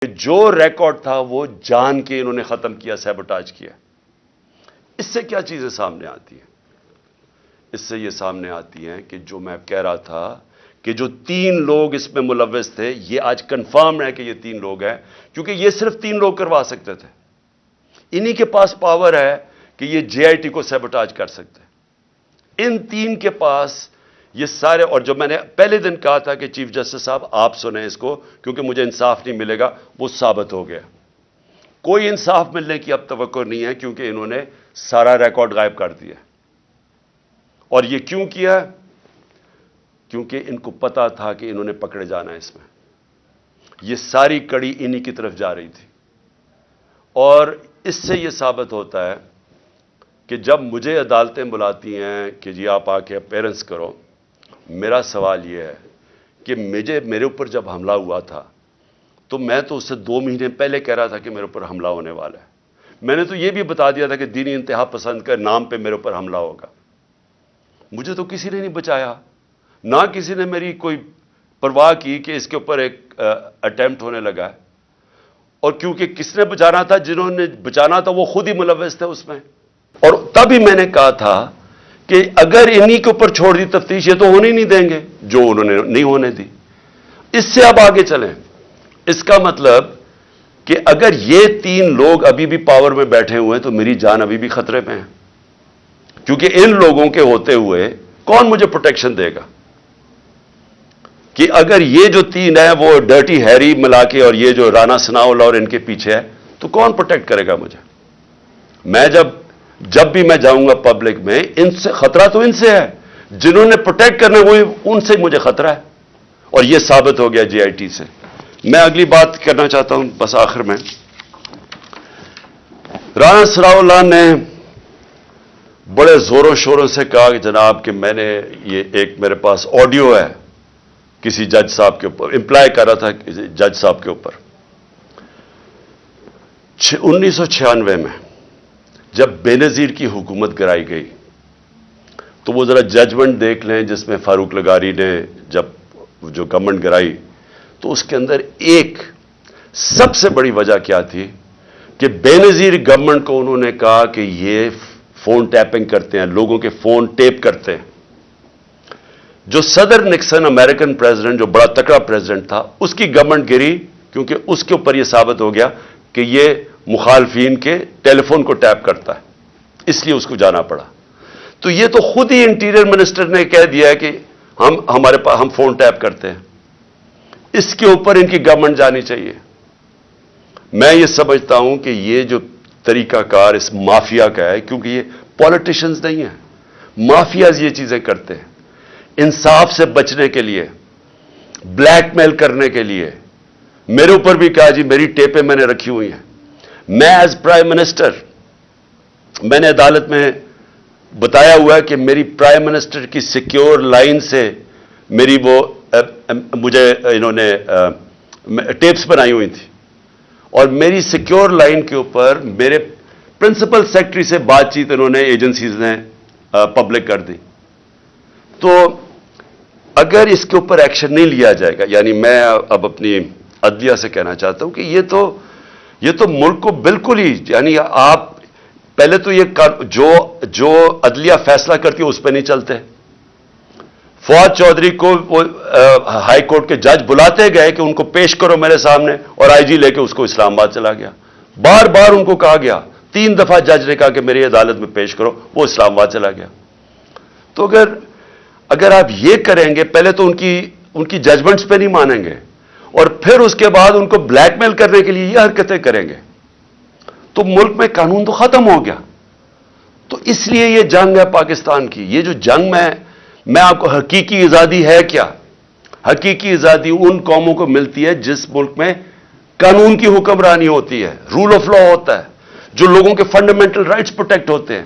جو ریکارڈ تھا وہ جان کے انہوں نے ختم کیا، سیبوٹاج کیا۔ اس سے کیا چیزیں سامنے آتی ہیں؟ اس سے یہ سامنے آتی ہیں کہ جو میں کہہ رہا تھا کہ جو 3 لوگ اس میں ملوث تھے، یہ آج کنفرم ہے کہ یہ 3 لوگ ہیں، کیونکہ یہ صرف 3 لوگ کروا سکتے تھے۔ انہی کے پاس پاور ہے کہ یہ جے آئی ٹی کو سیبوٹاج کر سکتے ہیں۔ ان 3 کے پاس یہ سارے، اور جو میں نے پہلے دن کہا تھا کہ چیف جسٹس صاحب آپ سنیں اس کو کیونکہ مجھے انصاف نہیں ملے گا، وہ ثابت ہو گیا۔ کوئی انصاف ملنے کی اب توقع نہیں ہے کیونکہ انہوں نے سارا ریکارڈ غائب کر دیا۔ اور یہ کیوں کیا؟ کیونکہ ان کو پتا تھا کہ انہوں نے پکڑے جانا ہے اس میں۔ یہ ساری کڑی انہی کی طرف جا رہی تھی۔ اور اس سے یہ ثابت ہوتا ہے کہ جب مجھے عدالتیں بلاتی ہیں کہ جی آپ آ کے اپیرنس کرو، میرا سوال یہ ہے کہ میرے اوپر جب حملہ ہوا تھا تو میں تو اس سے 2 مہینے پہلے کہہ رہا تھا کہ میرے اوپر حملہ ہونے والا ہے۔ میں نے تو یہ بھی بتا دیا تھا کہ دینی انتہا پسند کے نام پہ میرے اوپر حملہ ہوگا۔ مجھے تو کسی نے نہیں بچایا، نہ کسی نے میری کوئی پرواہ کی کہ اس کے اوپر ایک اٹیمپٹ ہونے لگا ہے۔ اور کیونکہ کس نے بچانا تھا؟ جنہوں نے بچانا تھا وہ خود ہی ملوث تھے اس میں۔ اور تب ہی میں نے کہا تھا کہ اگر انہی کے اوپر چھوڑ دی تفتیش، یہ تو ہونے ہی نہیں دیں گے، جو انہوں نے نہیں ہونے دی۔ اس سے اب آگے چلیں۔ اس کا مطلب کہ اگر یہ 3 لوگ ابھی بھی پاور میں بیٹھے ہوئے ہیں تو میری جان ابھی بھی خطرے میں ہے، کیونکہ ان لوگوں کے ہوتے ہوئے کون مجھے پروٹیکشن دے گا؟ کہ اگر یہ جو 3 ہیں وہ ڈرٹی ہیری ملا کے اور یہ جو رانا ثناءاللہ اور ان کے پیچھے ہے تو کون پروٹیکٹ کرے گا مجھے؟ میں جب بھی میں جاؤں گا پبلک میں، ان سے خطرہ تو ان سے ہے، جنہوں نے پروٹیکٹ کرنا وہ ان سے مجھے خطرہ ہے۔ اور یہ ثابت ہو گیا جے آئی ٹی سے۔ میں اگلی بات کرنا چاہتا ہوں بس آخر میں۔ رانا ثناءاللہ نے بڑے زوروں شوروں سے کہا کہ جناب کہ میں نے یہ ایک میرے پاس آڈیو ہے کسی جج صاحب کے اوپر، امپلائی کر رہا تھا جج صاحب کے اوپر۔ 1996 میں جب بے نظیر کی حکومت گرائی گئی تو وہ ذرا ججمنٹ دیکھ لیں جس میں فاروق لغاری نے جب جو گورنمنٹ گرائی تو اس کے اندر ایک سب سے بڑی وجہ کیا تھی کہ بے نظیر گورنمنٹ کو انہوں نے کہا کہ یہ فون ٹیپنگ کرتے ہیں، لوگوں کے فون ٹیپ کرتے ہیں۔ جو صدر نکسن امریکن پریزیڈنٹ، جو بڑا تکڑا پریزیڈنٹ تھا، اس کی گورنمنٹ گری کیونکہ اس کے اوپر یہ ثابت ہو گیا کہ یہ مخالفین کے ٹیلی فون کو ٹیپ کرتا ہے، اس لیے اس کو جانا پڑا۔ تو یہ تو خود ہی انٹیریئر منسٹر نے کہہ دیا ہے کہ ہم فون ٹیپ کرتے ہیں۔ اس کے اوپر ان کی گورنمنٹ جانی چاہیے۔ میں یہ سمجھتا ہوں کہ یہ جو طریقہ کار اس مافیا کا ہے، کیونکہ یہ پولیٹیشنز نہیں ہیں، مافیاز یہ چیزیں کرتے ہیں انصاف سے بچنے کے لیے، بلیک میل کرنے کے لیے۔ میرے اوپر بھی کہا جی میری ٹیپیں میں نے رکھی ہوئی ہیں۔ میں ایز پرائم منسٹر، میں نے عدالت میں بتایا ہوا ہے کہ میری پرائم منسٹر کی سیکیور لائن سے میری مجھے انہوں نے ٹیپس بنائی ہوئی تھی، اور میری سیکیور لائن کے اوپر میرے پرنسپل سیکرٹری سے بات چیت انہوں نے ایجنسیز نے پبلک کر دی۔ تو اگر اس کے اوپر ایکشن نہیں لیا جائے گا، یعنی میں اب اپنی عدلیہ سے کہنا چاہتا ہوں کہ یہ تو ملک کو بالکل ہی، یعنی آپ پہلے تو یہ جو عدلیہ فیصلہ کرتی ہے اس پہ نہیں چلتے۔ فواد چودھری کو وہ ہائی کورٹ کے جج بلاتے گئے کہ ان کو پیش کرو میرے سامنے، اور آئی جی لے کے اس کو اسلام آباد چلا گیا۔ بار بار ان کو کہا گیا، 3 دفعہ جج نے کہا کہ میری عدالت میں پیش کرو، وہ اسلام آباد چلا گیا۔ تو اگر آپ یہ کریں گے، پہلے تو ان کی ججمنٹس پہ نہیں مانیں گے، اور پھر اس کے بعد ان کو بلیک میل کرنے کے لیے یہ حرکتیں کریں گے، تو ملک میں قانون تو ختم ہو گیا۔ تو اس لیے یہ جنگ ہے پاکستان کی۔ یہ جو جنگ میں آپ کو حقیقی آزادی ہے کیا؟ حقیقی آزادی ان قوموں کو ملتی ہے جس ملک میں قانون کی حکمرانی ہوتی ہے، رول آف لا ہوتا ہے، جو لوگوں کے فنڈامنٹل رائٹس پروٹیکٹ ہوتے ہیں۔